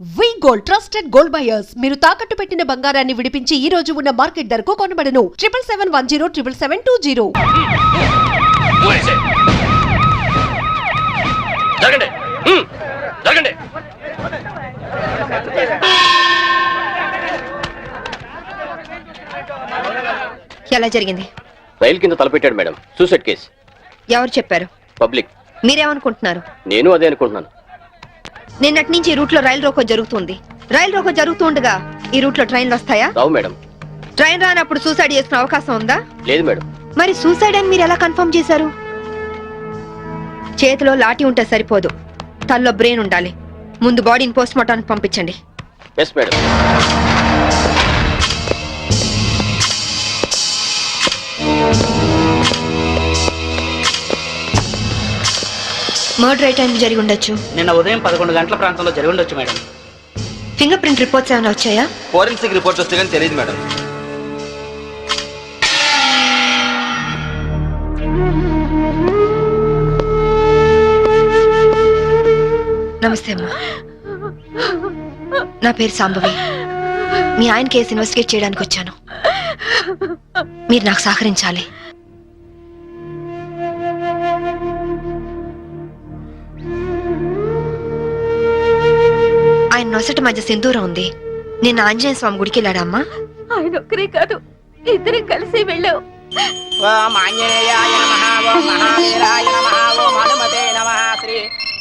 వి gold trusted gold buyers మీరు తాకట్టు పెట్టిన బంగారాన్ని విడిపించి ఈ రోజు ఉన్న మార్కెట్ ధరకు కొనబడను 7771077720. జరగండి జరగండి. ఎలా జరిగింది? రైలు కింద తలపెట్టాడు మేడం. Suicide case. ఎవరు చెప్పారు? పబ్లిక్. మీరేమనుకుంటున్నారు? నేను అదే అనుకుంటున్నాను. నిన్నటి నుంచి ఈ రూట్ లో రైలు రోకో జరుగుతుంది. రైలు రోకో జరుగుతుండగా ఈ రూట్ లో ట్రైన్లు వస్తాయా? రావు మేడం. ట్రైన్ రానప్పుడు సూసైడ్ చేసుకునే అవకాశం ఉందా? లేదు మేడం. మరి సూసైడ్ అని మీరు ఎలా కన్ఫర్మ్ చేశారు? చేతిలో లాఠీ ఉంటే సరిపోదు, తల్లో బ్రెయిన్ ఉండాలి. ముందు బాడీని పోస్ట్ మార్టానికి పంపించండి. Yes madam. మర్డర్ ఏ టైం జరిగి ఉండొచ్చు? నిన్న ఉదయం 11 గంటల ప్రాంతంలో జరిగి ఉండొచ్చు మేడం. ఫింగర్ ప్రింట్ రిపోర్ట్స్ ఏమైనా వచ్చాయా? ఫోరెన్సిక్ రిపోర్ట్ వస్తే కానీ తెలియదు మేడం. నమస్తే అమ్మా, నా పేరు సాంబవి. మీ ఆయన కేసు ఇన్వెస్టిగేట్ చేయడానికి వచ్చాను. మీరు నాకు సహకరించాలి. ఆయన నొసటి మధ్య సింధూరం ఉంది. నిన్న ఆంజనేయ స్వామి గుడికి వెళ్ళాడమ్మా? ఆయన ఒక్కరే కాదు, ఇద్దరం కలిసి వెళ్ళాం. ఓం ఆంజనేయాయ నమః, ఓం మహావీరాయ నమః, ఓం హనుమతే నమః, శ్రీ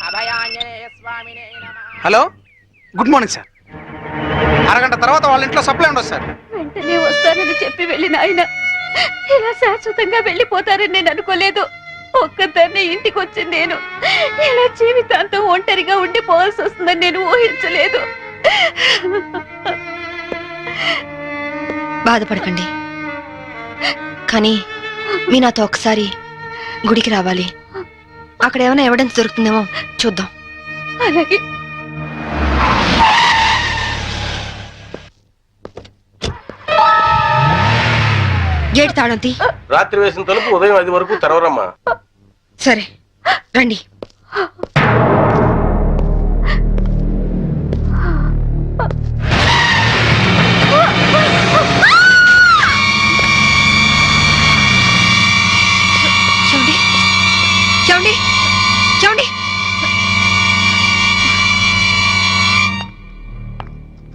అభయాంజనేయ స్వామినే నమః. Hello, good morning sir. అరగంట తర్వాత వాళ్ళ ఇంట్లో సప్లై ఉండదు సార్. వెంటనే వస్తానని చెప్పి వెళ్ళిన ఆయన ఇలా శాశ్వతంగా వెళ్ళిపోతారని నేను అనుకోలేదు. ఒక్కదాన్నే ఇంటికి వచ్చింది నేను. ఇలా జీవితాంతం ఒంటరిగా ఉండిపోవాల్సి వస్తుందని నేను ఊహించలేదు. బాధపడకండి, కానీ మీ నాతో ఒకసారి గుడికి రావాలి. అక్కడ ఏమైనా ఎవిడెన్స్ దొరుకుతుందేమో చూద్దాం. అలాగే. గేట్ తాళం తీ. రాత్రి వేసిన తలుపు ఉదయం 5 వరకు తెరవరమ్మా. సరే రండి. చూడండి చూడండి చూడండి.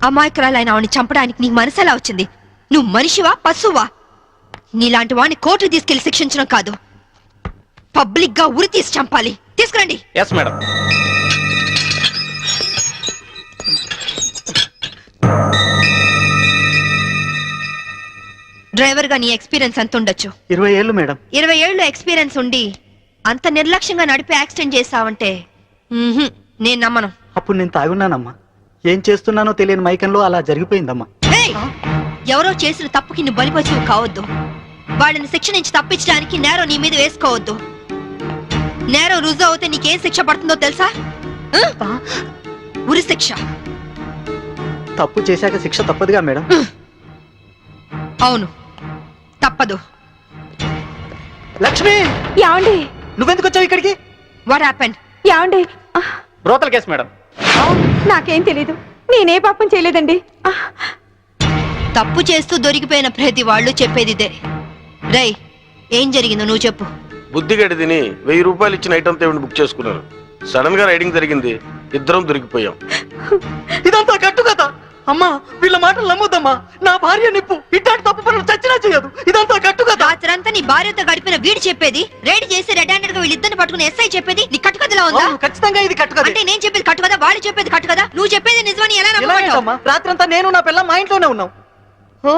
అమాయకురాలైన ఆవిని చంపడానికి నీకు మనసు ఎలా వచ్చింది? నువ్వు మనిషివా పశువా? నీలాంటి వాడిని కోర్టు తీసుకెళ్లి శిక్షించడం కాదు, పబ్లిక్ గా ఉరి తీసి చంపాలి. తీసుకురండి. Yes madam. డ్రైవర్ గా నీ ఎక్స్పీరియన్స్ ఎంత ఉండొచ్చు? 20 ఏళ్ళు మేడం. 20 ఏళ్ళు ఎక్స్పీరియన్స్ ఉండి అంత నిర్లక్ష్యంగా నడిపి యాక్సిడెంట్ చేసావంటే నేను నమ్మను. అప్పుడు నేను తాగున్నానమ్మా. ఏం చేస్తున్నానో తెలియని మైకంలో అలా జరిగిపోయిందమ్మా. ఏయ్! ఎవరో చేసిన తప్పుకి నువ్వు బలిపశువు కావద్దు. వాళ్ళని శిక్ష నుంచి తప్పించడానికి నేరం నీ మీద వేసుకోవద్దు. నేరం రుజువు అవుతే నీకేం శిక్ష పడుతుందో తెలుసా? ఉరి శిక్ష. తప్పు చేశాక శిక్ష తప్పదుగా మేడం. అవును, తప్పదు. లక్ష్మి, యాండి నువ్వెందుకు వచ్చావు ఇక్కడికి? What happened? యాండి, బ్రోతల్ కేసు మేడం. నాకేం తెలీదు. నేనే పాపం చేయలేదండి. తప్పు చేస్తూ దొరికిపోయిన ప్రతి వాళ్ళు చెప్పేది ఇదే. రేయ్, ఏం జరిగిందో నువ్వు చెప్పు. బుద్ధిగడి తిని 1000 రూపాయలు ఇచ్చిన ఐటమ్ తేవిని బుక్ చేసుకున్నాను. సడన్ గా రైడింగ్ జరిగింది, ఇద్దరం దొరికిపోయాం. ఇదంతా కట్టు కదా అమ్మా. వీళ్ళ మాటలు నమ్మొద్దమ్మా. నా భార్య నిప్పు ఇట్లాంటి తప్పు పనులు చచ్చినా చేయదు. ఇదంతా కట్టు కదా. రాత్రంతా నీ భార్యతో గడిపిన వీడు చెప్పేది, రైడ్ చేసి రెడ్ హ్యాండెడ్ గా వీళ్ళిద్దరిని పట్టుకుని ఎస్ఐ చెప్పేది నీ కట్టుకథలా ఉందా? ఖచ్చితంగా ఇది కట్టు కదా. అంటే నేను చెప్పేది కట్టు కదా, వాళ్ళు చెప్పేది కట్టు కదా. నువ్వు చెప్పేది నిజమని ఎలా నమ్మమంటావు? రాత్రంతా నేను నా పిల్ల మా ఇంట్లోనే ఉన్నాం. ఓ,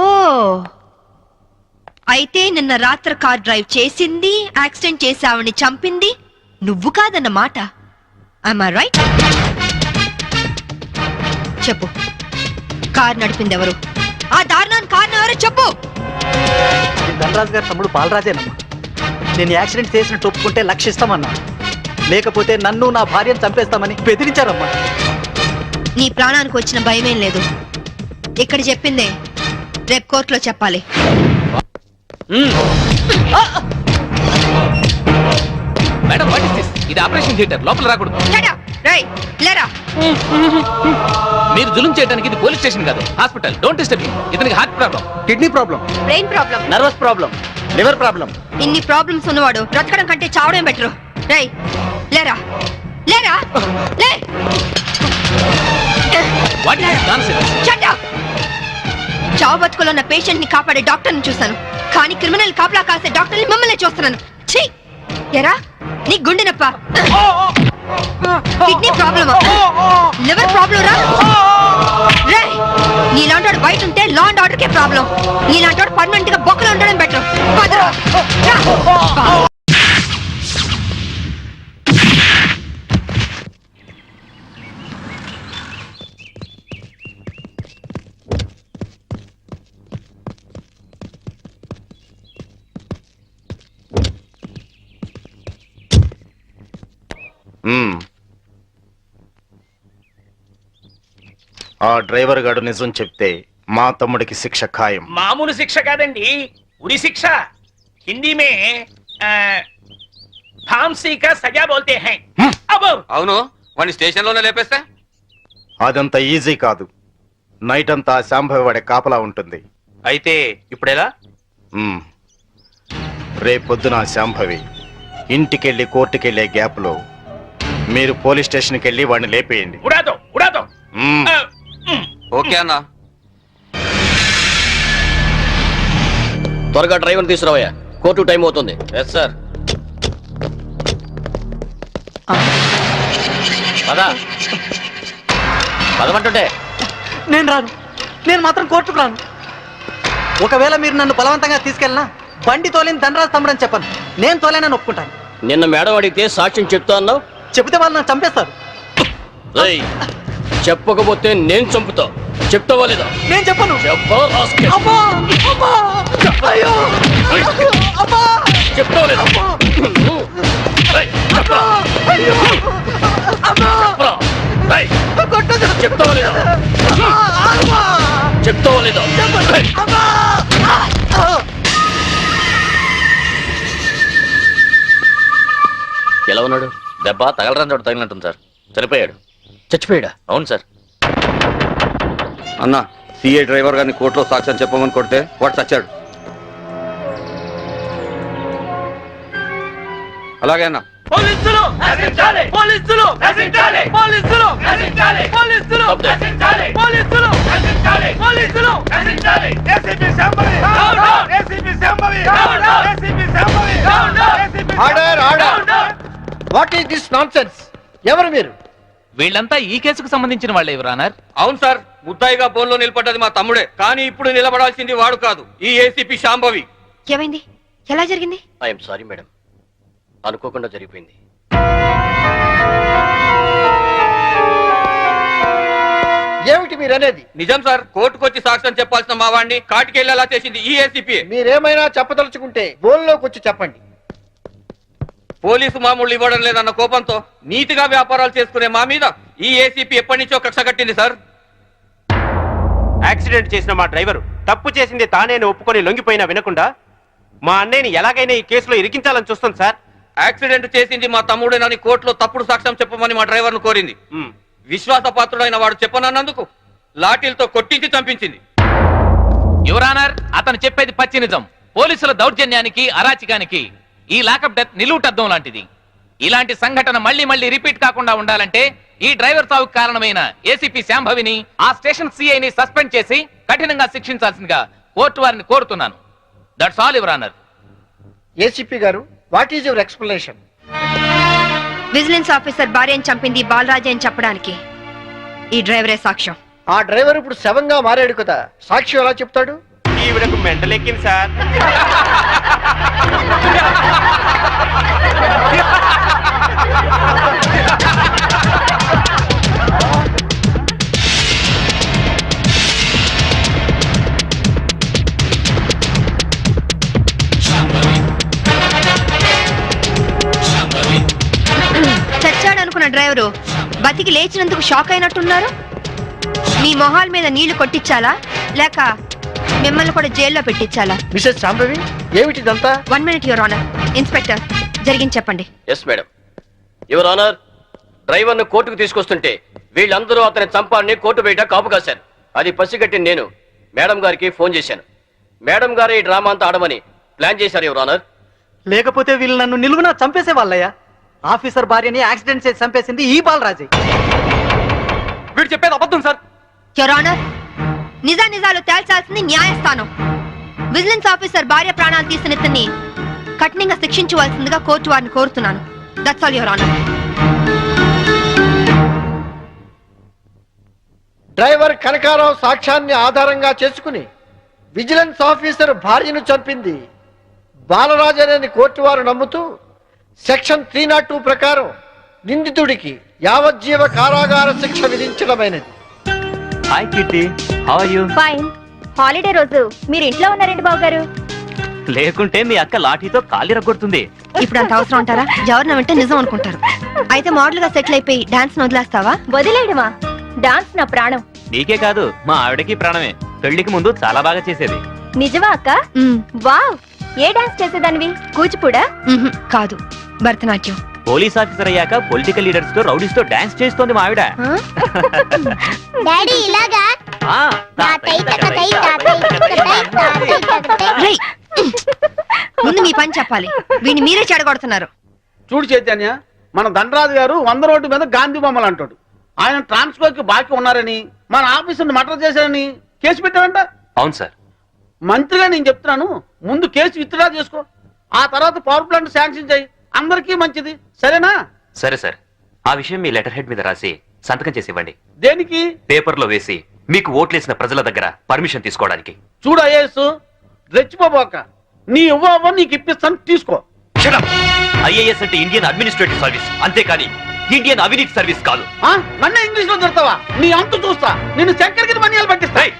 అయితే నిన్న రాత్రి కార్ డ్రైవ్ చేసింది, యాక్సిడెంట్ చేసావని చంపింది నువ్వు కాదన్న మాట. I'm I right? చెప్పు, కార్ నడిపింది ఎవరు? ఆ దారుణాన్ని కారణం ఎవరు చెప్పు. ధనరాజు గారి తమ్ముడు బాలరాజేనమ్మా. నేను యాక్సిడెంట్ చేసినట్టు ఒప్పుకుంటే లక్షిస్తామన్నా, లేకపోతే నన్ను నా భార్యను చంపేస్తామని బెదిరించారమ్మా. నీ ప్రాణానికి వచ్చిన భయమేం లేదు. ఇక్కడ చెప్పిందే రేపు కోర్టులో చెప్పాలి. Madam, what is this? ఇది ఆపరేషన్ థియేటర్, లోపల రాకూడదు. Shut up! రేయ్ లేరా. మీరు జులుం చేయడానికి ఇది పోలీస్ స్టేషన్ కాదు, హాస్పిటల్. Don't disturb him. ఇతనికి heart problem, kidney problem, brain problem, nervous problem, liver problem. ఇన్ని ప్రాబ్లమ్స్ ఉన్నవాడు బ్రతకడం కంటే చావడం బెటరు. రేయ్ లేరా లేరా లే. What is nonsense? Shut up! చావు బతుకులో ఉన్న పేషెంట్ ని కాపాడే డాక్టర్ ని చూశాను, కానీ క్రిమినల్ కాపలా కాసే డాక్టర్ ని మిమ్మల్ని చూస్తున్నాను. ఛీ! ఎరా నీ గుండె నొప్ప, కిడ్నీ ప్రాబ్లమా, లివర్ ప్రాబ్లం రా. రేయ్ నీలాంటి బయట ఉంటే law and order K problem. నీలాంటి పర్మనెంట్ గా బొక్కలో ఉండడం బెటర్. ఆ డ్రైవర్ గాడు నిజం చెప్తే మా తమ్ముడికి శిక్ష ఖాయం. మామూలు శిక్ష కాదండి, ఉరి శిక్ష. హిందీ మే फांसी का सजा बोलते हैं. అవును, వాడిని స్టేషన్ లోనే లేపేస్తే అదంత ఈజీ కాదు. నైట్ అంతా శాంభవి వాడే కాపలా ఉంటుంది. అయితే ఇప్పుడెలా? రేపొద్దున శాంభవి ఇంటికెళ్ళి కోర్టుకెళ్లే గ్యాప్ లో మీరు పోలీస్ స్టేషన్కి వెళ్ళి వాడిని లేపేయండి. ఉడాదో ఉడాదో. ఓకే అన్న. త్వరగా డ్రైవర్ తీసుకురావయ్యా, కోర్టు టైం అవుతుంది. Yes sir. పద పదమంటుంటే. నేను రాను, నేను మాత్రం కోర్టుకు రాను. ఒకవేళ మీరు నన్ను బలవంతంగా తీసుకెళ్ళినా బండి తోలేని ధనరాజు తమ్ముడు అని చెప్పను. నేను తోలేనని ఒప్పుకుంటాను. నిన్న మేడం అడిగితే సాక్ష్యం చెప్తా అన్నావు. చెబితే వాళ్ళు నన్ను చంపేస్తారు. రేయ్, చెప్పకపోతే నేను చంపుతా. చెప్తావా లేదా? నేను చెప్పను. చెప్పరా రాస్కెల్? అమ్మా! అమ్మా! అయ్యో! అమ్మా! చెప్తావా లేదా? రేయ్, చెప్పరా? అయ్యో! అమ్మా! చెప్పరా? రేయ్, కొట్టొద్దు. చెప్తావా లేదా? అమ్మా! చెప్తావా లేదా? రేయ్. అమ్మా! ఎలా ఉన్నాడు? దెబ్బ తగలరాని చోట తగిలినట్టుంది సార్. చనిపోయాడు. చచ్చిపోయాడా? అవును సార్. అన్న, సిఏ డ్రైవర్ గారిని కోర్టులో సాక్ష్యం చెప్పమని కొడితే వాడు చచ్చాడు. అలాగే అన్న. పోలీసులు నశించాలి, పోలీసులు నశించాలి, పోలీసులు నశించాలి, పోలీసులు నశించాలి, పోలీసులు నశించాలి, పోలీసులు నశించాలి. ACP Shambhavi down down, ACP Shambhavi down down, ACP Shambhavi down down, ACP order order. What is this nonsense? ఎవరు మీరు? వీళ్ళంతా ఈ కేసుకు సంబంధించిన వాళ్ళే యువరానర్. అవును సార్, ముద్దాయిగా బోన్లో నిలబడ్డది మా తమ్ముడే. కానీ ఇప్పుడు నిలబడాల్సింది వాడు కాదు, ఈ ఏసీపీ శాంభవి. ఏమైంది? ఎలా జరిగింది? ఐఎమ్ సారీ మేడం, అనుకోకుండా జరిగిపోయింది. ఏమిటి మీరు అనేది? నిజం సార్, కోర్టుకు వచ్చి సాక్ష్యం చెప్పాల్సిన మా వాడిని కాటికెళ్ళేలా చేసింది ఈ ఏసీపీ. మీరేమైనా చెప్పదలుచుకుంటే బోన్లోకి వచ్చి చెప్పండి. పోలీసు మామూలు ఇవ్వడం లేదన్న కోపంతో నీతిగా వ్యాపారాలు చేసుకునే మా మీద ఈ ఏసీపీ ఎప్పటి నుంచో కక్ష కట్టింది సార్. యాక్సిడెంట్ చేసిన మా డ్రైవరు తప్పు చేసింది తానేని ఒప్పుకొని లొంగిపోయినా వినకుండా మా అన్నయ్యని ఎలాగైనా ఈ కేసులో ఇరికించాలని చూస్తుంది సార్. యాక్సిడెంట్ చేసింది మా తమ్ముడేనని కోర్టులో తప్పుడు సాక్ష్యం చెప్పమని మా డ్రైవర్ ను కోరింది. విశ్వాసపాత్రుడైన వాడు చెప్పనన్నందుకు లాఠీలతో కొట్టించి చంపించింది. యువరానర్, అతను చెప్పేది పచ్చి నిజం. పోలీసుల దౌర్జన్యానికి, అరాచకానికి ఈ లాకప్ డెత్ నిలువుటద్దం లాంటిది. ఇలాంటి సంఘటన మళ్ళీ మళ్ళీ రిపీట్ కాకుండా ఉండాలంటే ఈ డ్రైవర్ సావుకు కారణమైన ఏసీపీ శాంభవిని, ఆ స్టేషన్ సిఐని సస్పెండ్ చేసి కఠినంగా శిక్షించాల్సిందిగా కోర్టు వారిని కోరుతున్నాను. That's all your honour. ACP గారు, what is your explanation? Vigilance officer భార్యను చంపింది బాలరాజే అని చెప్పడానికి ఈ డ్రైవరే సాక్ష్యం. ఆ డ్రైవర్ ఇప్పుడు శవంగా మారాడు కదా, సాక్షి ఎలా చెప్తాడు? ఈవిడకు మెంటలెక్కింది సార్. చచ్చాడనుకున్న డ్రైవరు బతికి లేచినందుకు షాక్ అయినట్టున్నారు. మీ మొహాల మీద నీళ్లు కొట్టించాలా లేక మిమ్మల్ని కూడా జైల్లో పెట్టించాలా? మిసెస్ శాంభవి, ఏమిటిదంతా? 1 minute యువర్ ఆనర్. ఇన్స్పెక్టర్, జరిగింది చెప్పండి. Yes madam. యువర్ ఆనర్, డ్రైవర్ను కోర్టుకు తీసుకొస్తుంటే వీళ్ళందరూ అతని చంపాలని కోర్టు బయట కాపు కాశారు. అది పసిగట్టి నేను మేడం గారికి ఫోన్ చేశాను. మేడం గారు ఈ డ్రామా అంతా ఆడమని ప్లాన్ చేశారు యువర్ ఆనర్. లేకపోతే వీళ్ళు నన్ను నిలువునా చంపేసే వాళ్ళయ్యా. ఆఫీసర్ భార్యని యాక్సిడెంట్ చేసి చంపేసింది ఈ బాలరాజే. వీడు చెప్పేది అబద్ధం సార్. యువర్ ఆనర్, నిజాలు తేల్చాల్సింది న్యాయస్థానం. విజిలెన్స్ ఆఫీసర్ భార్య ప్రాణాలు తీసిన ఇతన్ని కఠినంగా శిక్షించవలసిందిగా కోర్టు వారిని కోరుతున్నాను. That's all your honour. Driver Kanakarao సాక్ష్యాన్ని ఆధారంగా చేసుకుని విజిలెన్స్ ఆఫీసర్ భార్యను చంపింది బాలరాజనేని కోర్టు వారు నమ్ముతూ సెక్షన్ 302 ప్రకారం నిందితుడికి యావజ్జీవ కారాగార శిక్ష విధించడమైనది. Hi Kitty, how are you? Fine. Holiday రోజు మీరు ఇంట్లో ఉన్నారండి బాబు గారు. లేకుంటే మీ అక్క లాఠీతో కాలి రగొడుతుంది. ఇప్పుడు అంత అవసరం అంటారా? ఎవరిన వెంటే నిజం అనుకుంటారు. అయితే మోడల్ గా సెటిల్ అయిపోయి డాన్స్ వదిలేస్తావా? వదిలేయడమా? డాన్స్ నా ప్రాణం. నీకే కాదు, మా ఆవిడకి ప్రాణమే. పెళ్లికి ముందు చాలా బాగా చేసేది. నిజమా అక్క? వావ్. ఏ డాన్స్ చేసేదానివి? కూచిపూడా? కాదు, భరతనాట్యం. పోలీస్ ఆఫీసర్ అయ్యాక పొలిటికల్ లీడర్స్ తో రౌడీస్ తో డాన్స్ చేస్తోంది మా ఆవిడ. డాడీ ఇలాగా? ముందు మీ పని చెప్పాలి. వీడిని మీరే చెడగొడుతున్నారు. చూడు చైతన్య, మన ధనరాజు గారు 100 రోడ్డు మీద గాంధీ బొమ్మలు అంటాడు. ఆయన ట్రాన్స్ఫర్ కి బాకీ ఉన్నారని, మన ఆఫీసుని మర్డర్ చేశారని కేసు పెట్టారంట. అవును సార్. మంత్రిగా నేను చెప్తున్నాను, ముందు కేసు విత్డ్రా చేసుకో, ఆ తర్వాత పవర్ ప్లాంట్ శాంక్షన్ చేయి. అందరికీ మంచిది, సరేనా? సరే సార్, ఆ విషయం మీ లెటర్ హెడ్ మీద రాసి సంతకం చేసి ఇవ్వండి. దేనికి? పేపర్ లో వేసి మీకు ఓట్లేసిన ప్రజల దగ్గర పర్మిషన్ తీసుకోవడానికి. చూడు ఐఏఎస్, రెచ్చిపోబోక. నీ ఇవ్వ నీకు ఇప్పిస్తాను, తీసుకో. ఐఏఎస్ అంటే ఇండియన్ అడ్మినిస్ట్రేటివ్ సర్వీస్, అంతేకాని ఇండియన్ అవినీతి సర్వీస్ కాదు. నన్ను ఇంగ్లీష్ లో తిడతావా? నీ అంతు చూస్తా. నిన్ను చక్కెరకి మనియాలు పట్టిస్తాయి.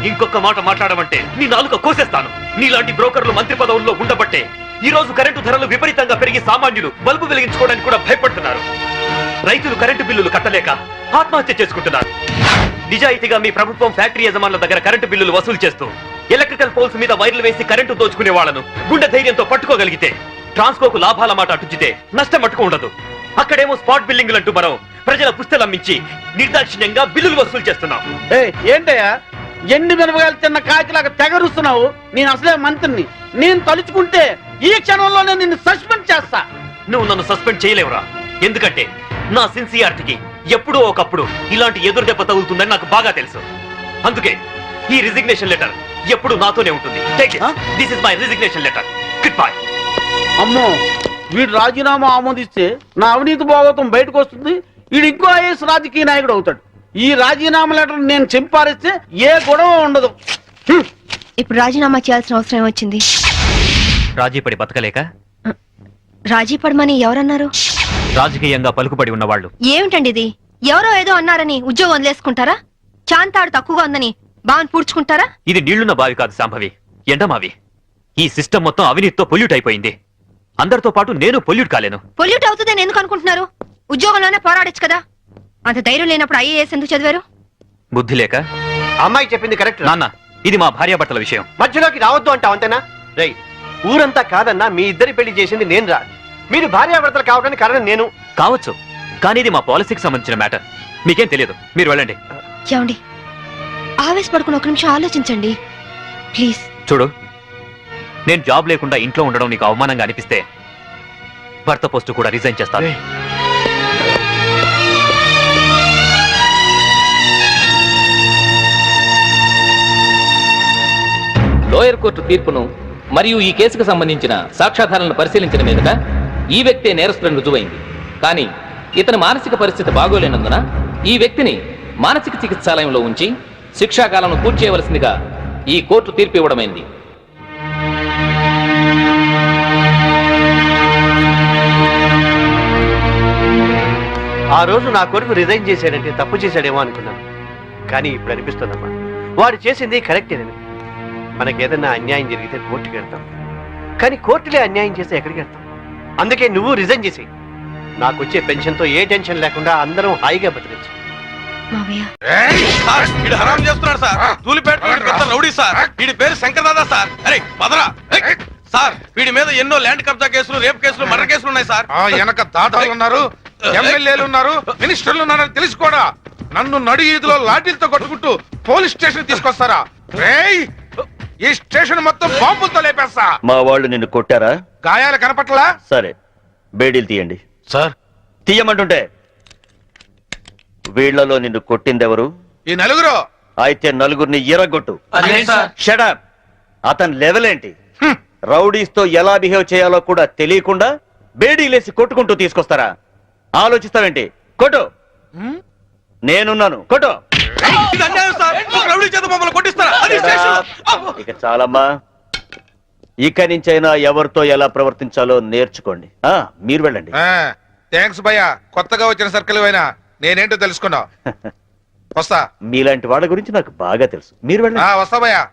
ఇంకొక మాట మాట్లాడమంటే నీ నాలుక కోసేస్తాను. నీలాంటి బ్రోకర్లు మంత్రి పదవుల్లో ఉండబట్టే ఈ రోజు కరెంటు ధరలు విపరీతంగా పెరిగి సామాన్యులు బల్బు వెలిగించుకోవడానికి కూడా భయపడుతున్నారు. రైతులు కరెంటు బిల్లులు కట్టలేక ఆత్మహత్య చేసుకుంటున్నారు. నిజాయితీగా మీ ప్రభుత్వం ఫ్యాక్టరీ యజమానుల దగ్గర కరెంటు బిల్లులు వసూలు చేస్తూ ఎలక్ట్రికల్ పోల్స్ మీద వైర్లు వేసి కరెంటు దోచుకునే వాళ్లను గుండె ధైర్యంతో పట్టుకోగలిగితే ట్రాన్స్కోకు లాభాల మాట అటుచితే నష్టం మట్టుకు ఉండదు. అక్కడేమో స్పాట్ బిల్లింగ్లు అంటూ మనం ప్రజల పుస్తలమ్మించి నిర్దాక్షిణ్యంగా బిల్లులు వసూలు చేస్తున్నాం. ఏంటయ్యా ఎండి మిరపకాయలు తిన్న కాకిలాగా తెగరుస్తున్నావు? నేను అసలే మంత్రిని. నేను తలుచుకుంటే ఈ క్షణంలోనే నిన్ను సస్పెండ్ చేస్తా. నువ్వు నన్ను సస్పెండ్ చేయలేవురా. ఎందుకంటే నా సిన్సియారిటీకి ఎప్పుడో ఒకప్పుడు ఇలాంటి ఎదురు దెబ్బ తగులుతుందని నాకు బాగా తెలుసు. అందుకే ఈ రిజిగ్నేషన్ లెటర్ ఎప్పుడు నాతోనే ఉంటుంది. This is my resignation letter. Good bye. అమ్మో, వీడు రాజీనామా ఆమోదిస్తే నా అవినీతి భాగవతం బయటకు వస్తుంది. వీడు ఇంకో ఐఏఎస్ రాజకీయ నాయకుడు అవుతాడు. ఈ రాజీనామా లెటర్ నేను చింపారిస్తే ఏ గొడవ ఉండదు. ఇప్పుడు రాజీనామా చేయాల్సిన అవసరం వచ్చింది. రాజీపడి బతకలేక? రాజీ పడమని ఎవరన్నారు? రాజకీయంగా పలుకుబడి ఉన్నవాళ్ళు. ఏమిటండి ఇది? ఎవరో ఏదో అన్నారని ఉద్యోగం వదిలేసుకుంటారా? చాంతాడు తక్కువగా ఉందని బావని పూడ్చుకుంటారా? ఇది నీళ్లున్న బావి కాదు శాంభవి, ఎండమావి. ఈ సిస్టమ్ మొత్తం అవినీతితో పొల్యూట్ అయిపోయింది. అందరితో పాటు నేను పొల్యూట్ కాలేను. పొల్యూట్ అవుతుందని ఎందుకు అనుకుంటున్నారు? ఉద్యోగంలోనే పోరాడొచ్చు కదా. అంత ధైర్యం లేనప్పుడు ఐఏఎస్ ఎందుకు చదివారు? బుద్ధి లేక. అమ్మాయి చెప్పింది కరెక్ట్ నాన్న, ఇది మా భార్యాభర్తల విషయం. మధ్యలోకి రావద్దు అంటావు అంతేనా? రై, ఊరంతా కాదన్నా మీ ఇద్దరి పెళ్లి చేసింది నేను రా. మీరు భార్యాభర్తలు కావడానికి కారణం నేను కావచ్చు, కానీ ఇది మా పాలసీకి సంబంధించిన మ్యాటర్. మీకేం తెలియదు, మీరు వెళ్ళండి. ఏమండి, ఆవేశపడుకుని ఒక నిమిషం ఆలోచించండి ప్లీజ్. చూడు, నేను జాబ్ లేకుండా ఇంట్లో ఉండడం నీకు అవమానంగా అనిపిస్తే భర్త పోస్టు కూడా రిజైన్ చేస్తాను. లోయర్ కోర్టు తీర్పును మరియు ఈ కేసుకు సంబంధించిన సాక్ష్యాధారాలను పరిశీలించిన మీదట ఈ వ్యక్తే నేరస్తులను రుజువైంది. కానీ ఇతని మానసిక పరిస్థితి బాగోలేనందున ఈ వ్యక్తిని మానసిక చికిత్సాలయంలో ఉంచి శిక్షాకాలను పూర్తి చేయవలసిందిగా ఈ కోర్టు తీర్పు ఇవ్వడమైంది. ఆ రోజు నా కొడుకు రిజైన్ చేశాడంటే తప్పు చేశాడేమో అనుకున్నాను. కానీ ఇప్పుడు అనిపిస్తుందమ్మా, వాడు చేసింది కరెక్టేనని. మనకేదన్నా అన్యాయం జరిగితే కోర్టుకి వెళ్తాం, కానీ కోర్టులే అన్యాయం చేస్తే ఎక్కడికి వెళ్తాం? అందుకే నువ్వు రిజైన్ చేసి నాకు వచ్చే పెన్షన్తో ఏ టెన్షన్ లేకుండా అందరం హాయిగా బతికచ్చు. హరాం చేస్తున్నాడు సార్. Dhoolpet rowdy sir. వీడి పేరు శంకర్ దాదా సార్. అరే పదరా సార్. వీడి మీద ఎన్నో ల్యాండ్ కబ్జా కేసులు, రేప్ కేసులు, మర్డర్ కేసులు ఉన్నాయి సార్. వెనక దాదాలు ఉన్నారు, ఎమ్మెల్యేలు ఉన్నారు, మినిస్టర్లు ఉన్నారని తెలిసి కూడా నన్ను నడి ఈదులో లాఠీలతో కొట్టుకుంటూ పోలీస్ స్టేషన్ తీసుకొస్తారా? రేయ్, ఈ స్టేషన్ మొత్తం బాంబులతో లేపేస్తా. మా వాళ్ళు నిన్ను కొట్టారా? గాయాలు కనపట్లా? సరే, బేడీలు తీయండి. సార్, తీయమంటుంటే వీళ్లలో నిన్ను కొట్టిందెవరు? ఈ నలుగురు. అయితే నలుగురిని ఎరగొట్టు. Shut up. అతని లెవెల్ ఏంటి? రౌడీస్తో ఎలా బిహేవ్ చేయాలో కూడా తెలియకుండా బేడీలేసి కొట్టుకుంటూ తీసుకొస్తారా? ఆలోచిస్తావేంటి? కొట్టు. నేనున్నాను, కొట్టు. ఇక చాలమ్మా. ఇక నుంచైనా ఎవరితో ఎలా ప్రవర్తించాలో నేర్చుకోండి. మీరు వెళ్ళండి. థ్యాంక్స్ భయ్యా, కొత్తగా వచ్చిన సర్కిల్ అయినా నేనేంటో తెలుసుకున్నావు. వస్తా. మీలాంటి వాళ్ళ గురించి నాకు బాగా తెలుసు. మీరు వెళ్ళండి. వస్తా భయ్యా.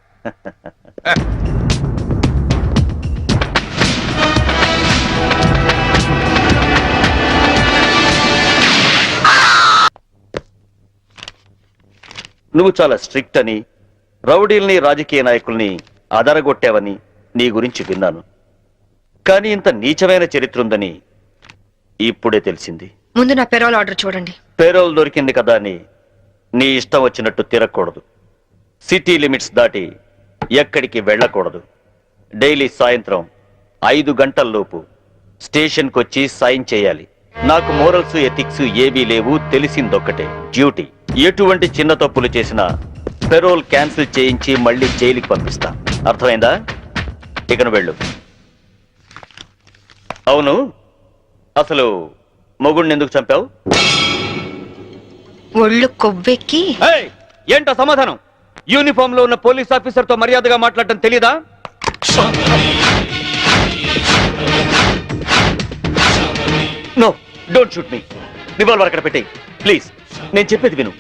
నువ్వు చాలా స్ట్రిక్ట్ అని, రౌడీల్ని రాజకీయ నాయకుల్ని అదరగొట్టావని నీ గురించి విన్నాను. కానీ ఇంత నీచమైన చరిత్ర ఉందని ఇప్పుడే తెలిసింది. ముందు నా పెరోల్ ఆర్డర్ చూడండి. పేరోల్ దొరికింది కదా అని నీ ఇష్టం వచ్చినట్టు తిరగకూడదు. సిటీ లిమిట్స్ దాటి ఎక్కడికి వెళ్ళకూడదు. డైలీ సాయంత్రం 5 గంటల్లోపు స్టేషన్కి వచ్చి సైన్ చేయాలి. నాకు మోరల్స్ ఎథిక్స్ ఏవీ లేవు. తెలిసిందొక్కటే, డ్యూటీ. ఎటువంటి చిన్న తప్పులు చేసినా పెరోల్ క్యాన్సిల్ చేయించి మళ్ళీ జైలుకి పంపిస్తా. అర్థమైందా? ఇకను వెళ్ళు. అవును, అసలు మొగుడిని ఎందుకు చంపావు? ఒళ్ళు కొవ్వెక్కి. ఏంటో సమాధానం? యూనిఫామ్ లో ఉన్న పోలీస్ ఆఫీసర్ తో మర్యాదగా మాట్లాడటం తెలీదా? No, don't shoot me. Revolver అక్కడ పెట్టేయ్ ప్లీజ్. నేను చెప్పేది విను.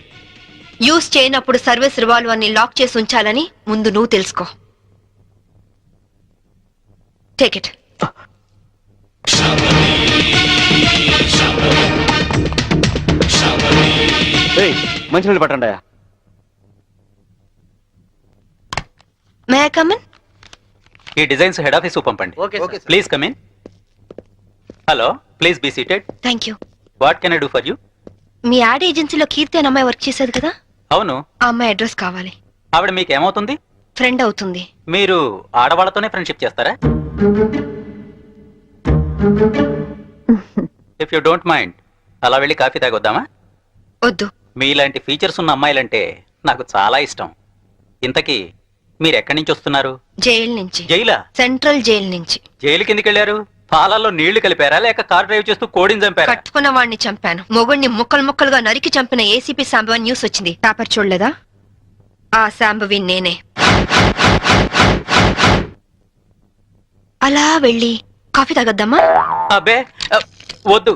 యూజ్ చేయనప్పుడు సర్వీస్ రివాల్వర్ ని లాక్ చేసి ఉంచాలని ముందు నువ్వు తెలుసుకో. Take it. మంచినీళ్ళు పట్టండి. May I come in? ఈ డిజైన్స్ హెడ్ ఆఫీస్ పంపండి. Please come in. Hello, please be seated. Thank you. What can I do for you? మీ యాడ్ ఏజెన్సీలో కీర్తి అనే అమ్మాయి వర్క్ చేసేది కదా? అవును. ఆ అమ్మాయి అడ్రస్ కావాలి. ఆవిడ మీకు ఏమవుతుంది? ఫ్రెండ్ అవుతుంది. మీరు ఆడవాళ్లతోనే ఫ్రెండ్షిప్ చేస్తారా? ఇఫ్ యూ డోంట్ మైండ్, అలా వెళ్ళి కాఫీ తాగొద్దామా? వద్దు. మీలాంటి ఫీచర్స్ ఉన్న అమ్మాయిలంటే నాకు చాలా ఇష్టం. ఇంతకీ మీరు ఎక్కడి నుంచి వస్తున్నారు? జైలు నుంచి. జైలా? సెంట్రల్ జైలు నుంచి. జైలు కిందకి వెళ్ళారు? పాలల్లో నీళ్లు కలిపారా లేక కార్ డ్రైవ్ చేస్తూ కోడిని చంపారా? కట్టుకున్న వాడిని చంపాను. మొగుడిని ముక్కలు ముక్కలుగా నరికి చంపిన ఏసీపీ శాంభవి న్యూస్ వచ్చింది. పేపర్ చూడలేదా? ఆ శాంభవి నేనే. అలా వెళ్ళి కాఫీ తాగొద్దామా? అబ్బే వద్దు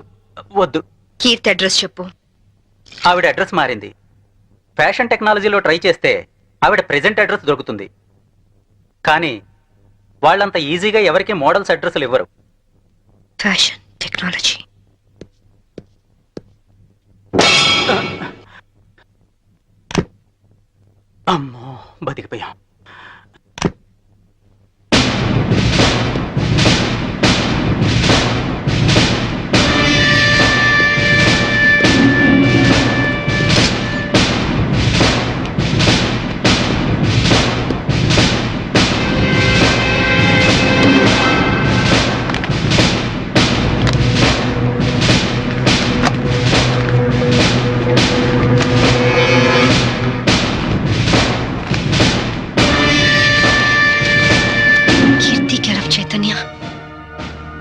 వద్దు. కీర్తి అడ్రస్ చెప్పు. ఆవిడ అడ్రస్ మారింది. ఫ్యాషన్ టెక్నాలజీలో ట్రై చేస్తే ఆవిడ ప్రెజెంట్ అడ్రస్ దొరుకుతుంది. కానీ వాళ్ళంత ఈజీగా ఎవరికి మోడల్స్ అడ్రస్లు ఇవ్వరు. Fashion technology. అమ్మో, బతికిపోయాం.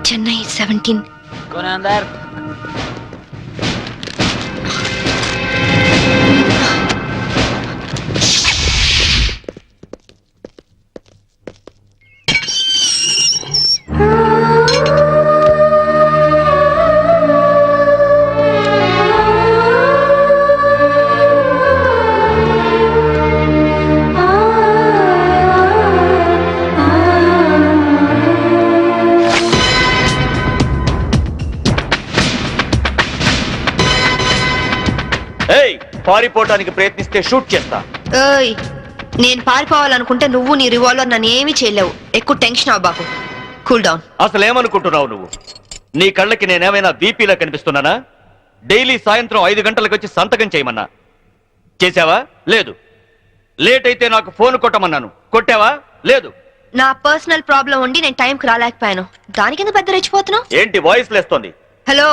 చెన్నై 17. పారిపోవడానికి ప్రయత్నిస్తే షూట్ చేస్తా. నేను పారిపోవాలనుకుంటే నువ్వు నీ రివాల్వర్ నన్ను ఏమీ చేయలేవు. ఎక్కువ టెన్షన్ అవ్వబాకు. Cool down. అసలు ఏమనుకుంటున్నావు నువ్వు? నీ కళ్ళకి నేనేమైనా బీపీలా కనిపిస్తున్నానా? డైలీ సాయంత్రం 5 గంటలకు వచ్చి సంతకం చేయమన్నా. చేశావా? లేదు. లేట్ అయితే నాకు ఫోన్ కొట్టమన్నాను. కొట్టావా? లేదు. నా పర్సనల్ ప్రాబ్లం ఉండి నేను టైంకి రాలేకపోయాను. దానికి ఎందుకు పెద్ద రెచ్చిపోతున్నావు? ఏంటి వాయిస్ లేస్తోంది? హలో,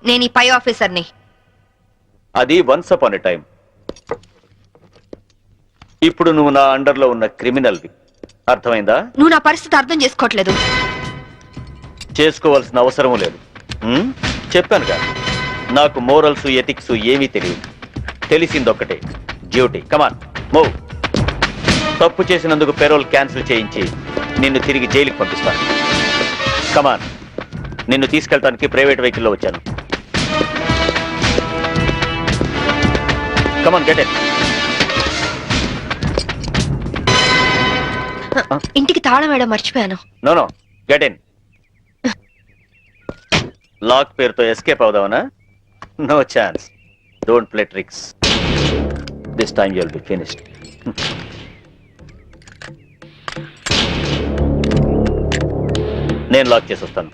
నేను ఈ పై ఆఫీసర్ని. అది వన్స్ అపాన్ ఎ టైం. ఇప్పుడు నువ్వు నా అండర్లో ఉన్న క్రిమినల్వి. అర్థమైందా? నువ్వు నా పరిస్థితి అర్థం చేసుకోవట్లేదు. చేసుకోవాల్సిన అవసరం లేదు. చెప్పానుగా, నాకు మోరల్స్ ఎథిక్స్ ఏమీ తెలియదు. తెలిసిందొక్కటే, డ్యూటీ. Come on move. తప్పు చేసినందుకు పెరోల్ క్యాన్సిల్ చేయించి నిన్ను తిరిగి జైలుకి పంపిస్తాను. కమాన్. నిన్ను తీసుకెళ్ళడానికి ప్రైవేట్ వెహికల్లో వచ్చాను. Come on, get it. ఇంటికి తాళం వేయడం మర్చిపోయాను. No get in. లాక్ పేరుతో ఎస్కేప్ అవుదావనా? No chance. Don't play tricks. This time you will be finished. నేను లాక్ చేసి వస్తాను.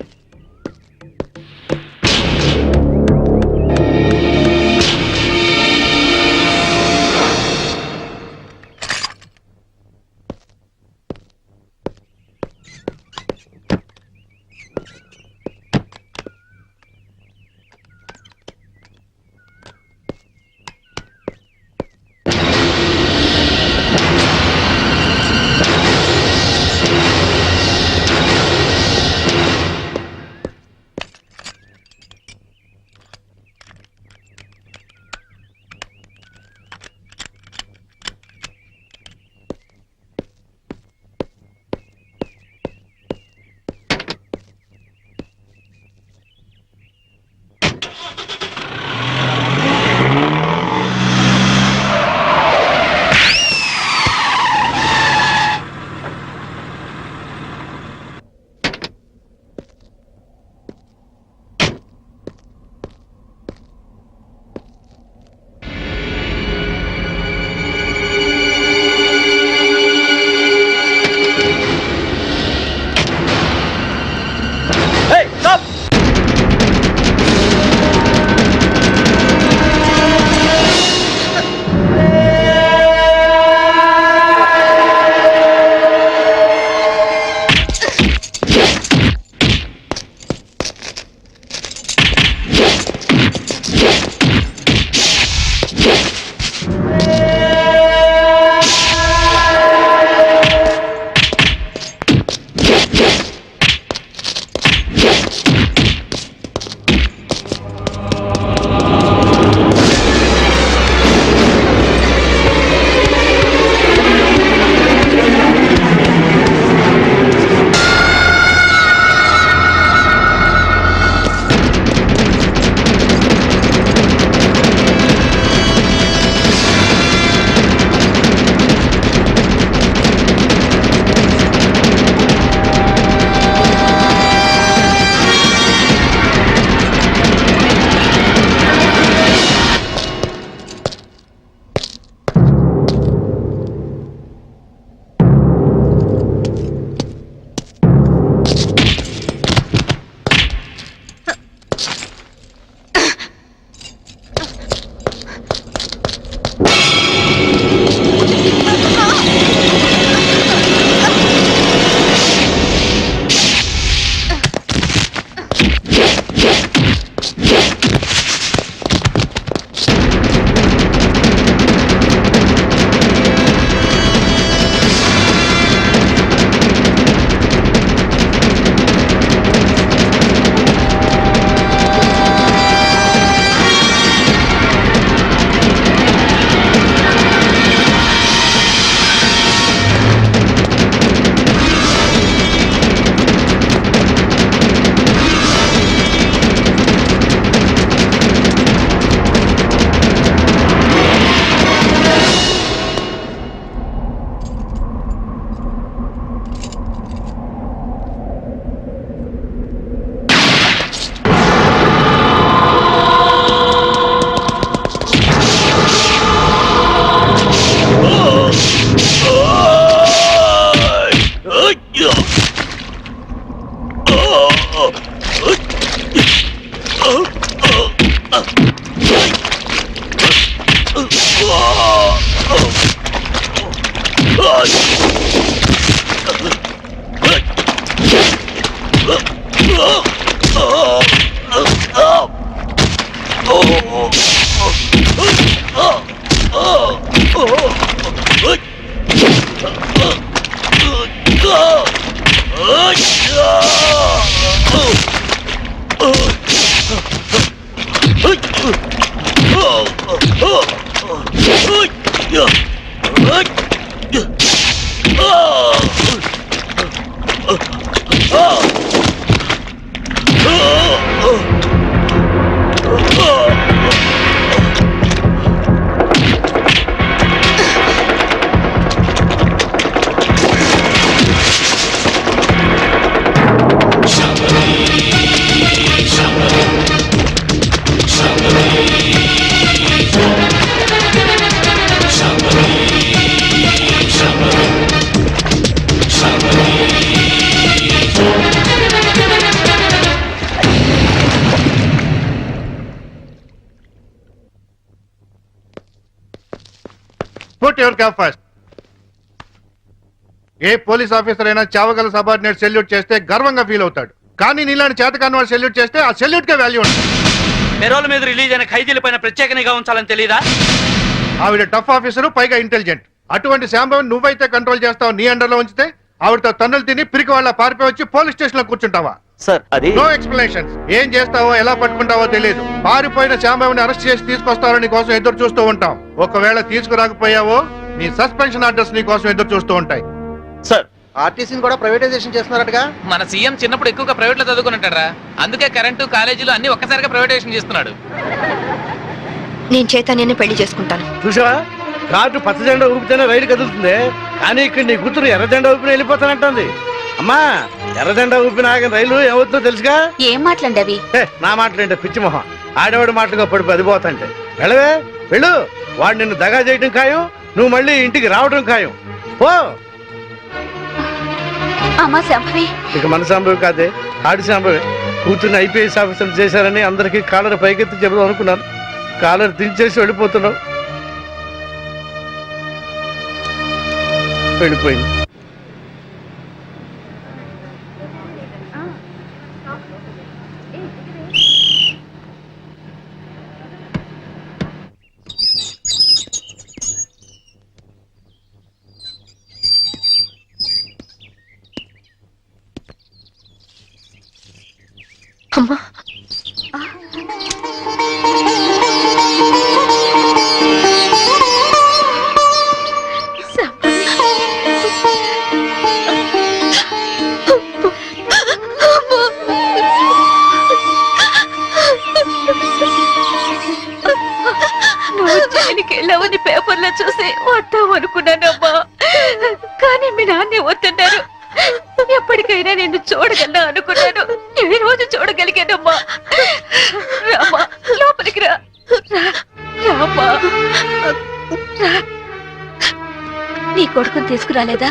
Put your cap first. ఏ పోలీస్ ఆఫీసర్ అయినా చావగల సబార్డినేట్ సెల్యూట్ చేస్తే గర్వంగా ఫీల్ అవుతాడు. కానీ నీలాంటి చేతకాని వాళ్ళు సెల్యూట్ చేస్తే ఆ సెల్యూట్ కే వాల్యూ ఉంటుంది. పెరోల్ మీద రిలీజ్ అయిన ఖైదీల పైన ప్రత్యేక నిఘా ఉంచాలని తెలీదా? ఆవిడ టఫ్ ఆఫీసరు, పైగా ఇంటెలిజెంట్. అటువంటి శాంభవిని నువ్వైతే కంట్రోల్ చేస్తావు, నీ అండర్లో ఉంచితే ఆవిడతో తన్నులు తిని పిరికి వాళ్ళ పారిపోయి వచ్చి పోలీస్ స్టేషన్ లో కూర్చుంటావా? సార్ అది నో ఎక్స్ప్లెనేషన్స్. ఏం చేస్తావో ఎలా పట్టుకుంటావో తెలియదు. పారిపోయిన శాంభవిని అరెస్ట్ చేసి తీసుకొస్తారని కోసం ఎదురు చూస్తూ ఉంటాం. ఒకవేళ తీసుకురాకపోయావో నీ సస్పెన్షన్ ఆర్డర్స్ నీ కోసం ఎదురు చూస్తూ ఉంటాయి. సార్ ఆర్టీసీని కూడా ప్రైవేటైజేషన్ చేస్తున్నారటగా. మన సీఎం చిన్నప్పుడు ఎక్కువగా ప్రైవేట్ లో చదువుకున్నట్టారా, అందుకే కరెంటు కాలేజీలు అన్ని ఒక్కసారిగా ప్రైవేటైజేషన్ చేస్తున్నాడు. నేను చైతన్యని పెళ్లి చేసుకుంటాను. చూసావా, కార్డు పచ్చ జెండా ఊపితేనే రైలు కదులుతుంది, కానీ ఇక్కడ నీ కూతురు ఎర్ర జెండా ఊపిన వెళ్ళిపోతానంటుంది. అమ్మా, ఎర్ర జెండా ఊపిన ఆగిన రైలు ఏమవుతుందో తెలుసుగా? ఏం మాట్లాడండి అవి? నా మాటలేంటే పిచ్చి మొహం, ఆడవాడి మాటలుగా పడిపో అది పోతాంటే. వెళ్ళవే వెళ్ళు, వాడు నిన్ను దగా చేయడం ఖాయం, నువ్వు మళ్ళీ ఇంటికి రావడం ఖాయం. పో. అమ్మా సంభవి. ఇక మన సంభవి కాదే, ఆడి సంభవి. కూతుర్ని ఐపీఎస్ ఆఫీసర్ చేశారని అందరికీ కాలర్ పైకెత్తి చెబుదాం అనుకున్నాను. కాలర్ దించేసి వెళ్ళిపోతున్నావు. వెళ్ళిపోయింది. అమ్మా, నువ్వు జైలుకి వెళ్ళావని పేపర్లో చూసి వద్దాం అనుకున్నానమ్మా, కానీ మీ నాన్నే వద్దన్నారు. ఎప్పటికైనా నిన్ను చూడగలనా అనుకున్నాను. ఈ రోజు చూడగలిగానమ్మా. రామా, లోపలికి రా. రామా, నీ కొడుకుని తీసుకురాలేదా?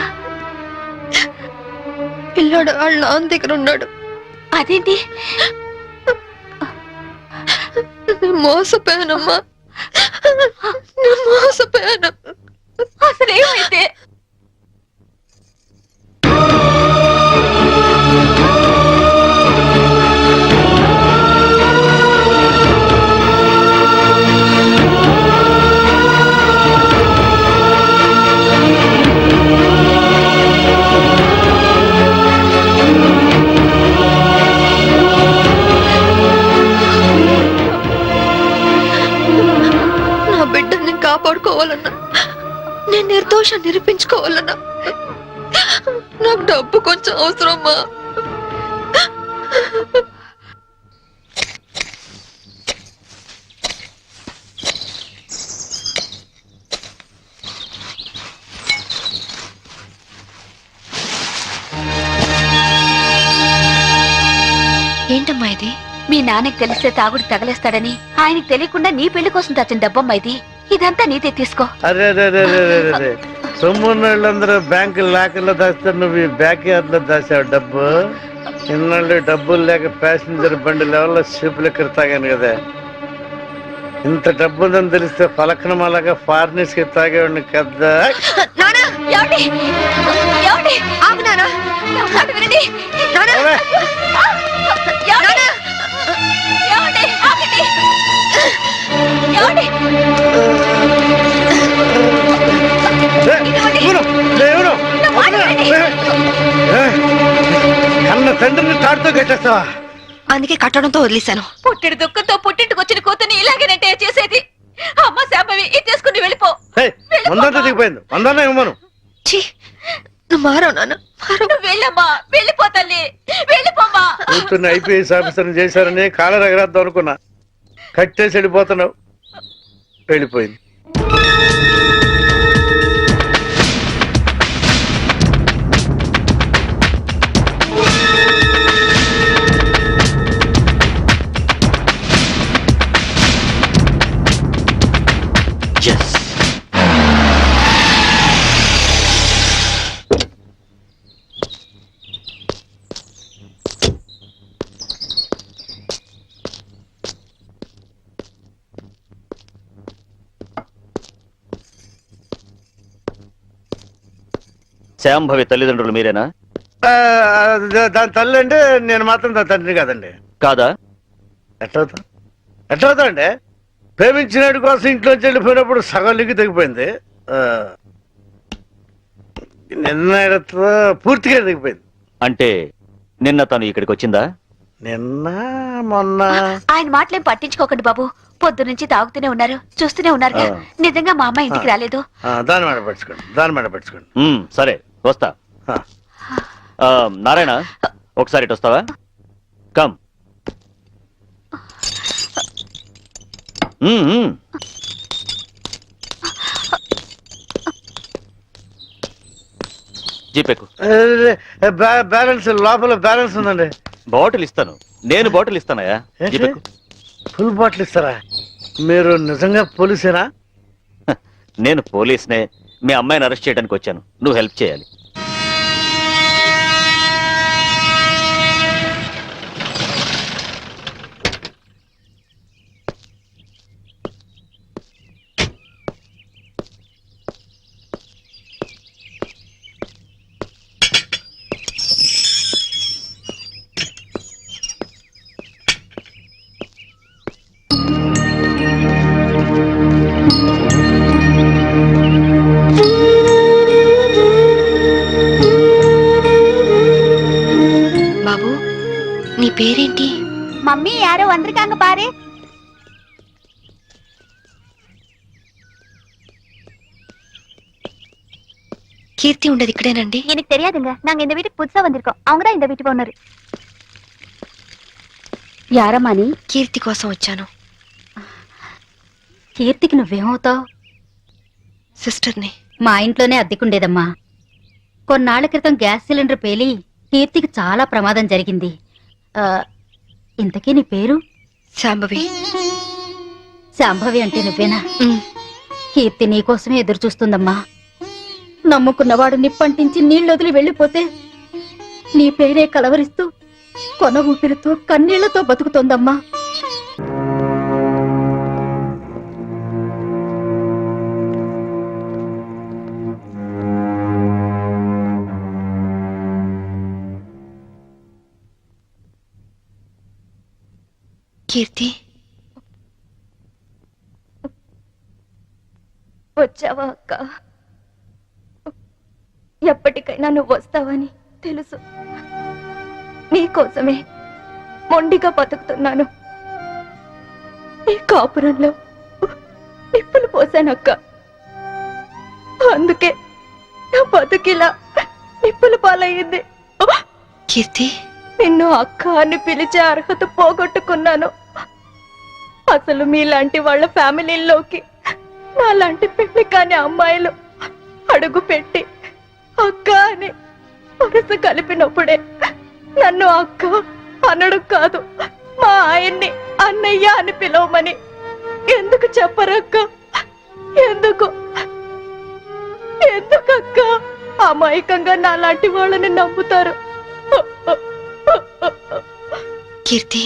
పిల్లాడు వాళ్ళ నాన్న దగ్గర ఉన్నాడు. అదేంటి? మోసపోయానమ్మా, మోసపోయాను. అసలేమైతే? నా బిడ్డని కాపాడుకోవాలన్నా, నేను నిర్దోషం నిరూపించుకోవాలన్నా నాకు డబ్బు కొంచెం అవసరమ్మా. ఏంటమ్మా ఇది? మీ నాన్నకి తెలిస్తే తాగుడు తగలేస్తాడని ఆయనకి తెలియకుండా నీ పెళ్లి కోసం తెచ్చిన డబ్బమ్మా ఇది. ఇదంతా నీదే, తీసుకో. అరే సొమ్మున్నోళ్ళందరూ బ్యాంకు లాకర్లో దాస్తారు, నువ్వు ఈ బ్యాక్ యార్డ్ లో దాచావు డబ్బు. ఇన్నాళ్ళు డబ్బులు లేక ప్యాసింజర్ బండి లెవెల్లో షిప్ లెక్కర తాగాను కదా. ఇంత డబ్బు ఉందని తెలిస్తే పలకనమాలాగా ఫారినర్స్ కి తాగేవాడిని కదా. ఏమండి ఏమండి ఆగు నాన్న నా మాట వినండి నాన్న ఏమండి ఏమండి ఆగండి ఏమండి కన్న తండ్రిని తాడుతో కట్టేస్తావా? అందుకే కట్టడంతో వదిలేశాను. పుట్టిడి దుఃఖంతో పుట్టింటికి వచ్చిన కూతుని ఇలాగేనంటే చేసేది. అమ్మ శాంభవి ఇది తీసుకుని వెళ్ళిపో. వందంతా దిగిపోయింది, వందన్నా ఇవ్వను. నువ్వు మారవు నాన్న, నువ్వు వెళ్ళమ్మా, వెళ్ళిపో తల్లి, వెళ్ళిపోమ్మా. కూతుర్ని ఐపీఎస్ ఆఫీసర్ని చేశారని కాలర్ ఎగరేద్దాం అనుకున్నా, కట్టేసి వెళ్ళిపోతున్నావు. వెళ్ళిపోయింది. శాంభవి తల్లిదండ్రులు మీరేనా? దాని తల్లి అంటే నేను మాత్రం దాని తండ్రి కాదండి. కాదా? ఎట్లవుతా అండి? ప్రేమించినటి కోసం ఇంట్లోంచి వెళ్ళిపోయినప్పుడు సగం లింగి తెగిపోయింది, నిన్న పూర్తిగా తెగిపోయింది. అంటే నిన్న తను ఇక్కడికి వచ్చిందా? నిన్న మొన్న ఆయన మాటలేం పట్టించుకోకండి బాబు. పొద్దు నుంచి తాగుతూనే ఉన్నారు, చూస్తూనే ఉన్నారు. నిజంగా మా అమ్మ ఇంటికి రాలేదు. దాని మాట పట్టుకోండి, దాని మాట పట్టుకోండి. సరే వస్తా. నారాయణ ఒకసారి ఇటు వస్తావా? కమ్. జీపేకు. బ్యాలెన్స్ లోపల బ్యాలెన్స్ ఉందండి. బాటిల్ ఇస్తాను, నేను బాటిల్ ఇస్తానయా. జీపేకు. ఫుల్ బాటిల్ ఇస్తారా? మీరు నిజంగా పోలీసేనా? నేను పోలీస్నే. మీ అమ్మాయిని అరెస్ట్ చేయడానికి వచ్చాను, నువ్వు హెల్ప్ చేయాలి. నీ పేరేంటి? మమ్మీ యారో వందరికాంగ పారే. கீர்த்தி உண்டது இக்கடேனண்டி? எனக்கு தெரியாதுங்க, நாங்க இந்த வீட்டுக்கு புதுசா வந்திருக்கோம். அவங்க தான் இந்த வீட்டுக்கு ஓனர். యారమ్మా నీ? కీర్తి కోసం వచ్చాను. కీర్తికి నువ్వేమవుతావు? సిస్టర్ని. మా ఇంట్లోనే అద్దెకుండేదమ్మా. కొన్నాళ్ల క్రితం గ్యాస్ సిలిండర్ పేలి కీర్తికి చాలా ప్రమాదం జరిగింది. ఇంతకీ నీ పేరు? శాంభవి. శాంభవి అంటే నువ్వేనా? కీర్తి నీకోసమే ఎదురు చూస్తుందమ్మా. నమ్ముకున్నవాడు నిప్పంటించి నీళ్ళొదిలి వెళ్ళిపోతే నీ పేరే కలవరిస్తూ కొన ఊపిరితో కన్నీళ్లతో బతుకుతోందమ్మా. కీర్తి, వచ్చావా అక్క? ఎప్పటికైనా నువ్వు వస్తావని తెలుసు. నీకోసమే మొండిగా బతుకుతున్నాను. ఈ కాపురంలో నిప్పులు పోసానక్క. అందుకే నా బతుకిలా నిప్పులు పాలయ్యింది. కీర్తి, నిన్ను అక్క అని పిలిచే అర్హత పోగొట్టుకున్నాను. అసలు మీలాంటి వాళ్ళ ఫ్యామిలీల్లోకి నాలాంటి పెళ్లి కాని అమ్మాయిలు అడుగు పెట్టి అక్క అని వరస కలిపినప్పుడే నన్ను అక్క అనడు కాదు, మా ఆయన్ని అన్నయ్య అని పిలవమని ఎందుకు చెప్పరక్క? ఎందుకు ఎందుకక్క అమాయకంగా నాలాంటి వాళ్ళని నమ్ముతారు? కీర్తి,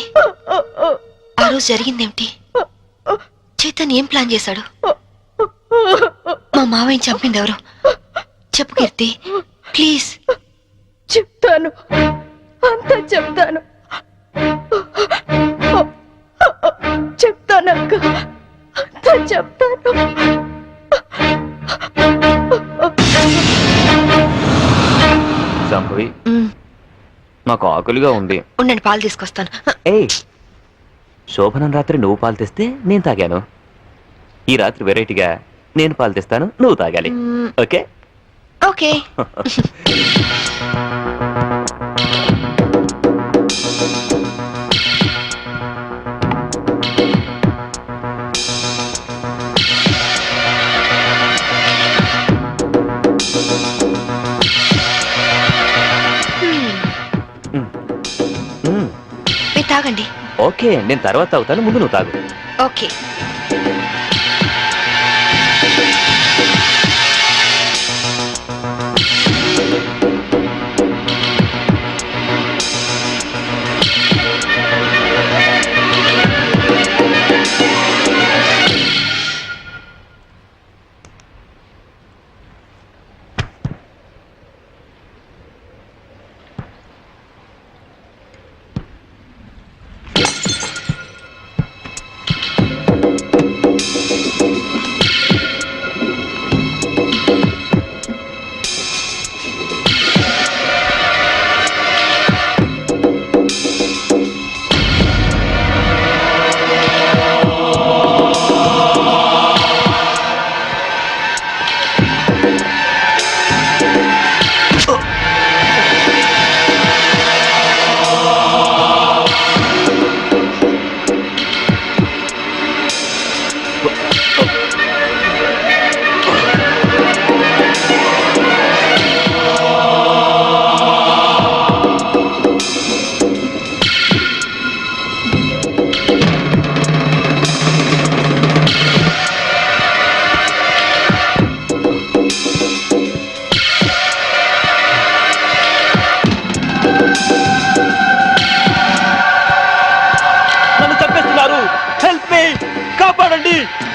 ఆ రోజు జరిగిందేమిటి? చైతన్ ఏం ప్లాన్ చేశాడు? మా మావయ్యని చంపింది ఎవరు? చెప్పు కీర్తి, ప్లీజ్. చెప్తాను, అంతా చెప్తాను. చెప్తానక్క, అంతా చెప్తాను. సంభవి, నాకు ఆకలిగా ఉంది. ఉండండి, పాలు తీసుకొస్తాను. ఏయ్, శోభనం రాత్రి నువ్వు పాలు తెస్తే నేను తాగాను. ఈ రాత్రి వెరైటీగా నేను పాలు తెస్తాను, నువ్వు తాగాలి. Okay okay. మీరు తాగండి. ఓకే, నేను తర్వాత తాగుతాను, ముందు నువ్వు తాగు. ఓకే.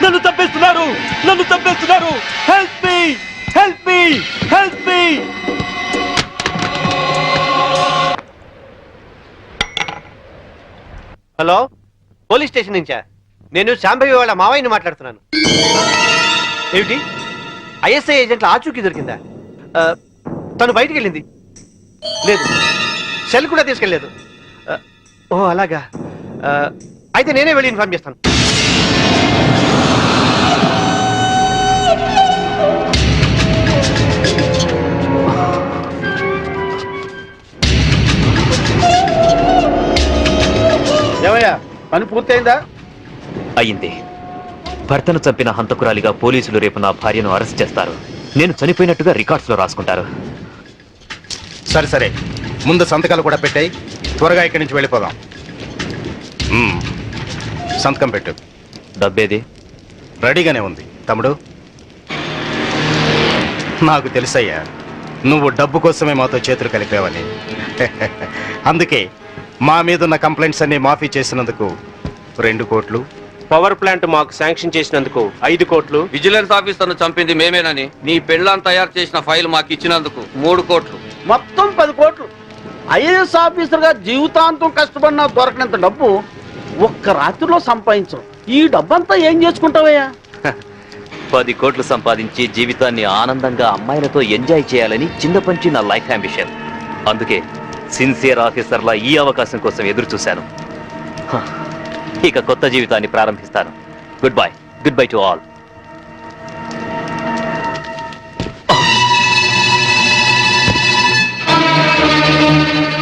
నన్ను చంపేస్తున్నారు, నన్ను చంపేస్తున్నారు. Help me, help me, help me. Hello, police station నుంచా? నేను శాంభవి వాళ్ళ మావయ్యని మాట్లాడుతున్నాను. ఏమిటి, ఐఎస్ఐ ఏజెంట్ల ఆచూకీ దొరికిందా? తను బయటికి వెళ్ళింది లేదు, సెల్ కూడా తీసుకెళ్ళలేదు. ఓ అలాగా, అయితే నేనే వెళ్ళి ఇన్ఫార్మ్ చేస్తాను. ఏమయ్యా, పని పూర్తయిందా? అయింది. భర్తను చంపిన హంతకురాలిగా పోలీసులు రేపు నా భార్యను అరెస్ట్ చేస్తారు. నేను చనిపోయినట్టుగా రికార్డ్స్ లో రాసుకుంటారు. సరే సరే, ముందు సంతకాలు కూడా పెట్టాయి, త్వరగా ఇక్కడి నుంచి వెళ్ళిపోదాం. సంతకం పెట్టు. డబ్బేది? రెడీగానే ఉంది తమ్ముడు. నాకు తెలుసయ్యా, నువ్వు డబ్బు కోసమే మాతో చేతులు కలిపావని. అందుకే మా మీదున్న కంప్లైంట్స్ అన్ని మాఫీ చేసినందుకు 2 కోట్లు, పవర్ ప్లాంట్ మాకు శాంక్షన్ చేసినందుకు 5 కోట్లు, విజిలెన్స్ ఆఫీసర్ను చంపింది మేమేనని నీ పెళ్ళాన్ని తయారు చేసిన ఫైల్ మాకు ఇచ్చినందుకు 3 కోట్లు. మొత్తం 10 కోట్లు. ఐఏఎస్ ఆఫీసర్ గా జీవితాంతం కష్టపడినా దొరకనంత డబ్బు ఒక్క రాత్రిలో సంపాదించవు. ఈ డబ్బంతా ఏం చేసుకుంటావయ్యా? 10 కోట్లు సంపాదించి జీవితాన్ని ఆనందంగా అమ్మాయిలతో ఎంజాయ్ చేయాలని చిన్నపంచి నా లైఫ్ అంబిషన్. అందుకే సిన్సియర్ ఆఫీసర్లా ఈ అవకాశం కోసం ఎదురు చూశాను. ఇక కొత్త జీవితాన్ని ప్రారంభిస్తాను. Good bye, good bye to all.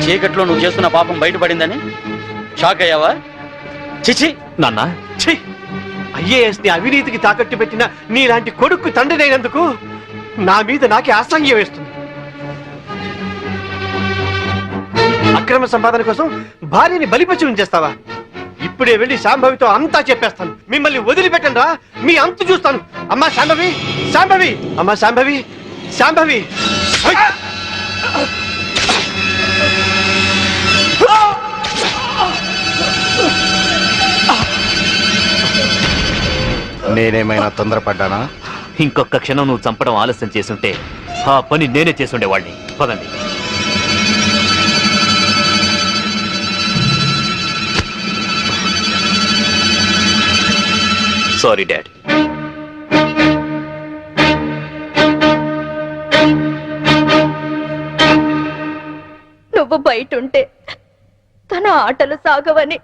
చీకట్లో నువ్వు చేస్తున్న పాపం బయటపడిందని షాక్ అయ్యావా? చిచి నాన్న, ఐఏఎస్ ని అవినీతికి తాకట్టు పెట్టిన నీలాంటి కొడుకు తండ్రినైనందుకు నా మీద నాకే అసహ్యం వేస్తుంది. అక్రమ సంపాదన కోసం భార్యని బలిపచి ఉంచేస్తావా? ఇప్పుడే వెళ్ళి శాంభవితో అంతా చెప్పేస్తాను. మిమ్మల్ని వదిలిపెట్టండి రా, మీ అంతు చూస్తాను. అమ్మా శాంభవి, శాంభవి, అమ్మా శాంభవి, శాంభవి. నేనేమైనా తొందరపడ్డానా? ఇంకొక క్షణం నువ్వు చంపడం ఆలస్యం చేసుంటే ఆ పని నేనే చేసుండేవాడిని. పదండి. Sorry dad. నువ్వు బయట ఉంటే తన ఆటలు సాగవని,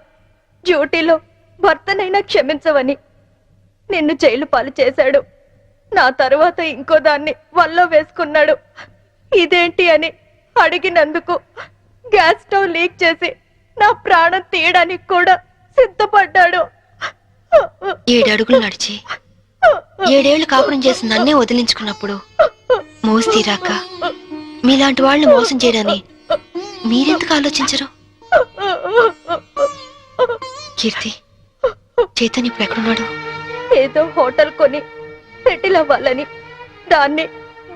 డ్యూటీలో భర్తనైనా క్షమించవని నిన్ను జైలు పాలు చేశాడు. నా తరువాత ఇంకో దాన్ని వల్ల వేసుకున్నాడు. ఇదేంటి అని అడిగినందుకు గ్యాస్ స్టవ్ లీక్ చేసి నా ప్రాణం తీయడానికి కూడా సిద్ధపడ్డాడు. 7 అడుగులు నడిచి 7 ఏళ్లు కాపురం చేసి నన్నే వదిలించుకున్నప్పుడు మోసి తీరాక మీలాంటి వాళ్ళని మోసం చేయడాన్ని మీరెందుకు ఆలోచించరు? కీర్తి, చైతన్య ఇప్పుడు ఎక్కడున్నాడు? ఏదో హోటల్ కొని సెటిల్ అవ్వాలని దాన్ని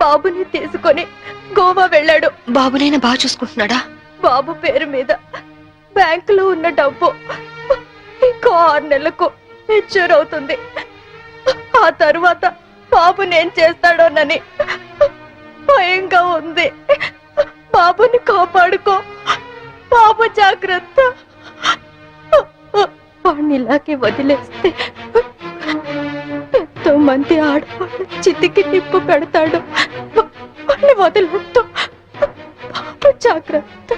బాబుని తీసుకొని గోవా వెళ్ళాడు. బాబునైనా బాగా చూసుకుంటున్నాడా? బాబు పేరు మీద బ్యాంకులో ఉన్న డబ్బు ఇంకో 6 నెలలకు మెచ్యూర్ అవుతుంది. ఆ తరువాత బాబుని ఏం చేస్తాడోనని భయంగా ఉంది. బాబుని కాపాడుకో, బాబు జాగ్రత్త. వాడిని ఇలాగే వదిలేస్తే ఎంతో మంది ఆడవాళ్ళు చితికి నిప్పు పెడతాడు. వాడిని వదిలేస్తూ బాబు జాగ్రత్త.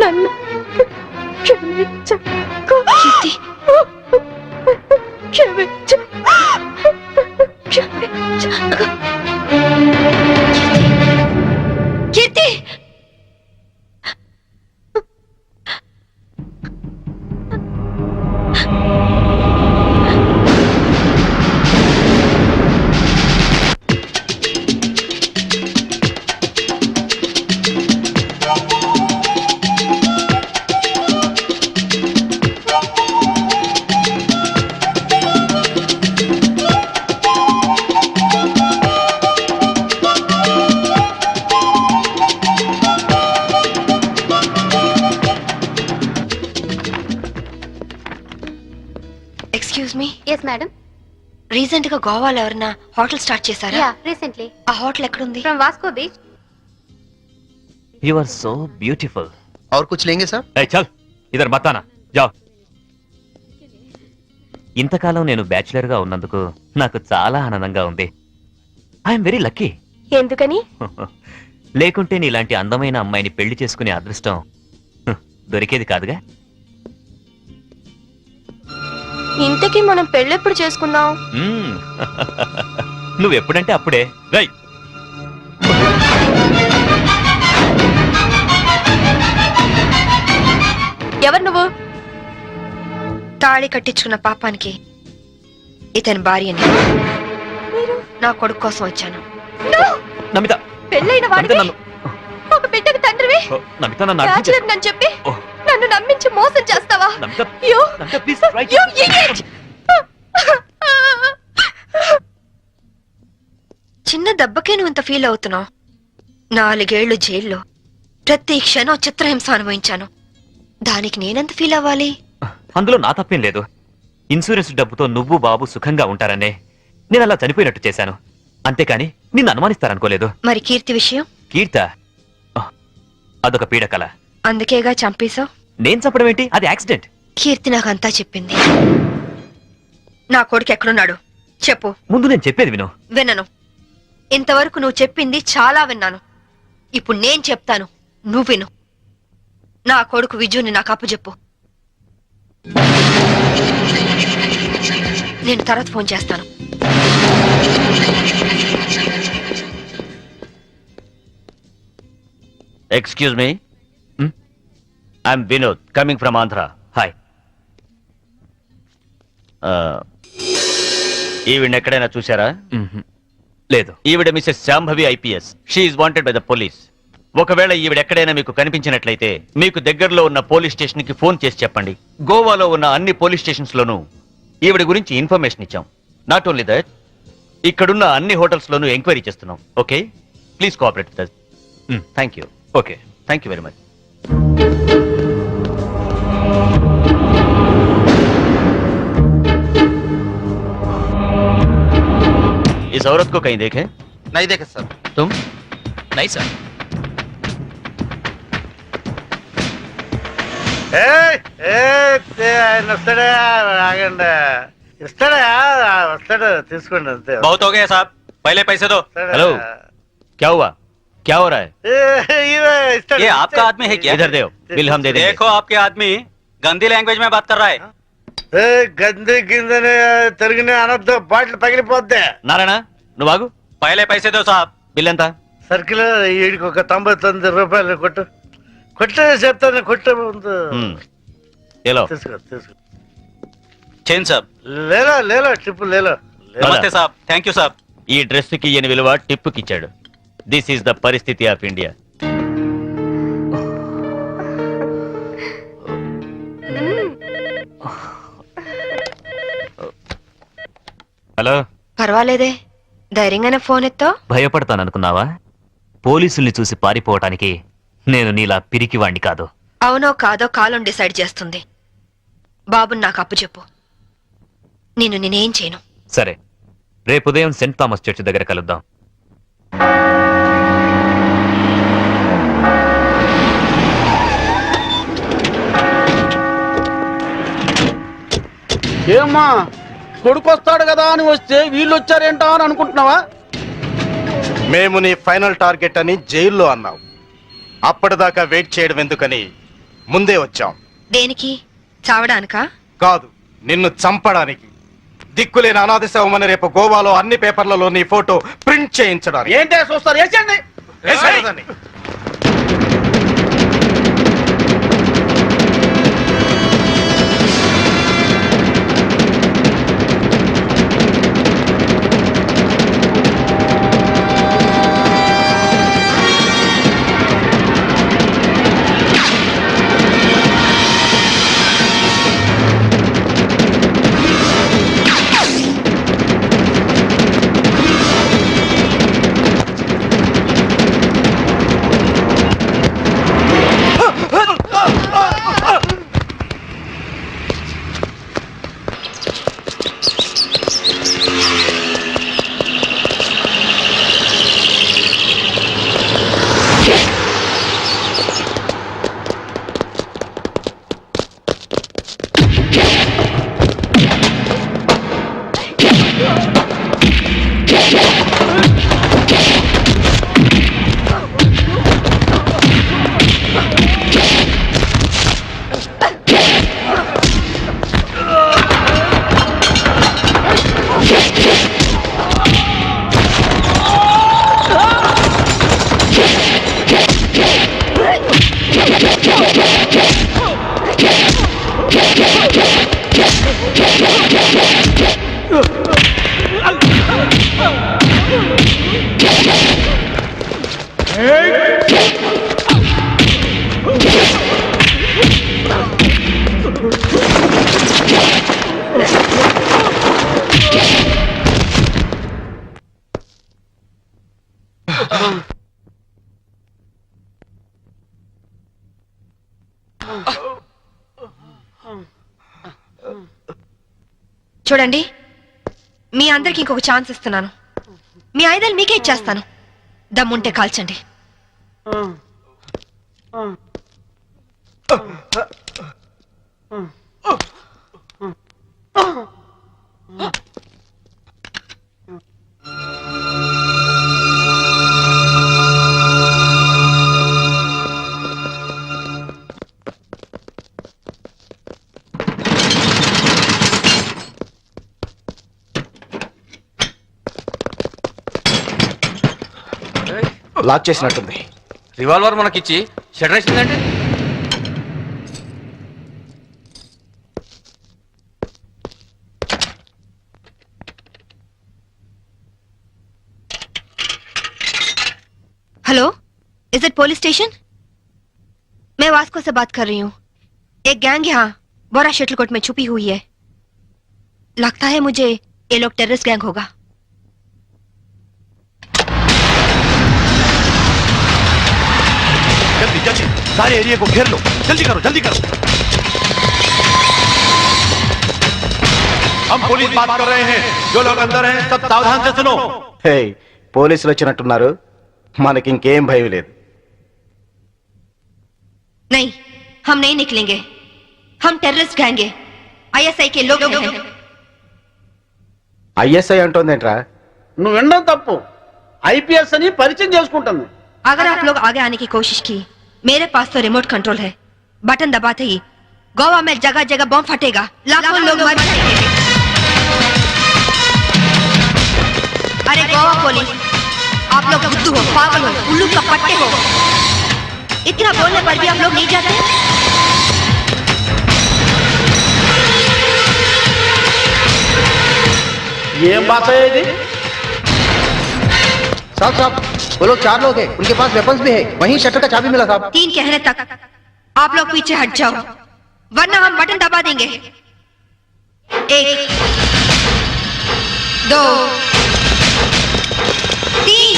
నన్ను క్షమించకు. Keerthi, excuse me. Yes madam. Recent గా గోవాలో ఎవరైనా హోటల్ స్టార్ట్ చేశారా? Yeah, recently. ఆ హోటల్ ఎక్కడుంది? From Vasco beach. You are so beautiful. और कुछ लेंगे सर? ఏ చల్, ఇదర్ మతానా జావ్. ఇంతకాలం నేను బ్యాచులర్ గా ఉన్నందుకు నాకు చాలా ఆనందంగా ఉంది. I'm very lucky. ఎందుకని? లేకుంటే నీలాంటి అందమైన అమ్మాయిని పెళ్లి చేసుకునే అదృష్టం దొరికేది కాదుగా. ఇంతకీ మనం పెళ్ళెప్పుడు చేసుకుందాం? నువ్వెప్పుడంటే అప్పుడే. రై, ఎవరు నువ్వు? తాళి కట్టించుకున్న పాపానికి ఇతని భార్యని. నా కొడుకు కోసం వచ్చాను. నమిత, పెళ్ళైన వాడివి, ఒక బిడ్డకు తండ్రివి, నమిత నన్ను అర్థం చేసుకో. బ్యాచులర్ నన్ను చెప్పి నన్ను నమ్మించి మోసం చేస్తావా? Namitha, You- Namitha, please try you to- idiot! చిన్న దెబ్బకే నువ్వు ఇంత ఫీల్ అవుతున్నావు. 4 ఏళ్లు జైల్లో ప్రతి క్షణం చిత్రహింస అనుభవించాను. దానికి నేనెంత ఫీల్ అవ్వాలి? అందులో నా తప్పేం లేదు. ఇన్సూరెన్స్ డబ్బుతో నువ్వు బాబు సుఖంగా ఉంటారనే నేను అలా చనిపోయినట్టు చేశాను. అంతేకాని నిన్ను అనుమానిస్తారనుకోలేదు. మరి కీర్తి విషయం? కీర్త అదొక పీడకల. అందుకేగా చంపేశావు. నేను చంపడం ఏంటి? అది యాక్సిడెంట్. కీర్తి నాకంతా చెప్పింది. నా కొడుకు ఎక్కడున్నాడు చెప్పు. ముందు నేను చెప్పేది విను. వినను. ఇంతవరకు నువ్వు చెప్పింది చాలా విన్నాను. ఇప్పుడు నేను చెప్తాను, నువ్వు విను. నా కొడుకు విజుని నాకు అప్పచెప్పు. నేను తర్వాత ఫోన్ చేస్తాను. Excuse me, I'm Vinod, coming from Andhra. Hi. ఈవిడ ఎక్కడైనా చూసారా? లేదు. ఈవిడ Mrs Shambhavi IPS. She is wanted by the police. ఒకవేళ ఈవిడ ఎక్కడైనా మీకు కనిపించినట్లయితే మీకు దగ్గరలో ఉన్న పోలీస్ స్టేషన్ కి ఫోన్ చేసి చెప్పండి. గోవాలో ఉన్న అన్ని పోలీస్ స్టేషన్స్ లోనూ ఈవిడ గురించి ఇన్ఫర్మేషన్ ఇచ్చాం. నాట్ ఓన్లీ దట్, ఇక్కడున్న అన్ని హోటల్స్ లోనూ ఎంక్వైరీ చేస్తున్నాం. Okay, please cooperate with us. Thank you. Okay, thank you very much. इस औरत को कहीं देखे? नहीं देखे सर. तुम नहीं सर ఆయన వస్తాడా ఆగండి ఇస్తాడా వస్తాడు తీసుకోండి అంతే बहुत हो गया साहब पहले पैसे दो हेलो क्या हुआ क्या हो रहा है ये आपका आदमी है क्या इधर दो बिल हम दे देंगे देखो आपके आदमी गंदी लैंग्वेज में बात कर रहा है గంది గిందని తిరిగిన అనొద్దు బాటిల్ పగిలిపోద్ది నారాయణ నువ్వు ఆగు पहले पैसे दो साहब బిల్ ఎంత సర్కిల్ వీడికి ఒక 99 రూపాయలు కొట్టు చెప్తాను కొట్టు ముందు ఏలో తీసుకో चेन साहब లేలో ట్రిప్ లేలో नमस्ते साहब थैंक यू साहब ఈ డ్రెస్ కి ఈయన విలువ టిప్పుకి ఇచ్చాడు దిస్ ఈస్ ద పరిస్థితి ఆఫ్ ఇండియా హలో పర్వాలేదే ధైర్యంగానే ఫోన్ ఎత్తో భయపడతాననుకున్నావా పోలీసుల్ని చూసి పారిపోవటానికి నేను నీలా పిరికివాణ్ణి కాదు. అవునో కాదో కాలం డిసైడ్ చేస్తుంది. బాబుని నాకు అప్పు చెప్పు, నేనేం చేయను. సరే, రేపు ఉదయం సెంట్ థామస్ చర్చ్ దగ్గర కలుద్దాం. ఏమ్మా కొడుకు వస్తాడు కదా అని వస్తే వీళ్ళు వచ్చారేంటా అని అనుకుంటున్నావా? మేము నీ ఫైనల్ టార్గెట్ అని జైల్లో అన్నావు. అప్పటిదాకా వెయిట్ చేయడం ఎందుకని ముందే వచ్చాం. దేనికి? చావడానికా? కాదు, నిన్ను చంపడానికి. దిక్కులేని అనాథ శవమని రేపు గోవాలో అన్ని పేపర్లలో నీ ఫోటో ప్రింట్ చేయించడానికి. ఏంటే చూస్తారు? వేసేయండి. చూడండి, మీ అందరికి ఇంకొక ఛాన్స్ ఇస్తున్నాను. మీ ఆయుధాలు మీకే ఇచ్చేస్తాను. దమ్ముంటే కాల్చండి. లాక్ చేసినట్టుంది. రివాల్వర్ మనకిచ్చి షటర్ వేసిందంటే hello, is it police station? मैं वास्को से बात कर रही हूँ. एक गैंग यहाँ बोरा शटलकोट में छुपी हुई है. लगता है मुझे ये लोग टेररिस्ट गैंग होगा. जल्दी जल्दी सारे एरिया को घेर लो. जल्दी करो जल्दी करो. हम पुलिस बात कर रहे हैं. जो लोग अंदर हैं सब सावधान से सुनो. పోలీసులు వచ్చినట్టున్నారు, మనకింకేం భయం లేదు. नहीं हम नहीं निकलेंगे हम टेररिस्ट गैंग हैं आईएसआई के लोग हैं ఐఎస్ఐ అంటోందేంట్రా? నువ్వు వినడం తప్పు. ఐపీఎస్ అని పరిచయం చేసుకుంటుంది. अगर आप लोग आगे आने की कोशिश की मेरे पास तो रिमोट कंट्रोल है बटन दबाते ही गोवा में जगह जगह बम फटेगा लाखों लोग मर जाएंगे अरे गोवा पुलिस आप लोग बुद्धू हो पागल हो उल्लू का पट्टे हो इतना बोलने पर भी आप लोग नहीं जाते ఏం భాష ఇది? साहब साहब वो लोग 4 लोग हैं, उनके पास वेपन्स भी है. वहीं शटर का चाबी मिला साहब. 3 कहने तक आप लोग पीछे हट जाओ वरना हम बटन दबा देंगे 1 2 3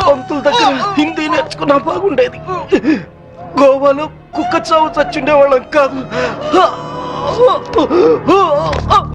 పంతుల దగ్గర హిందీ నేర్చుకున్నా బాగుండేది. గోవాలో కుక్క చావు చచ్చుండేవాళ్ళం కాదు.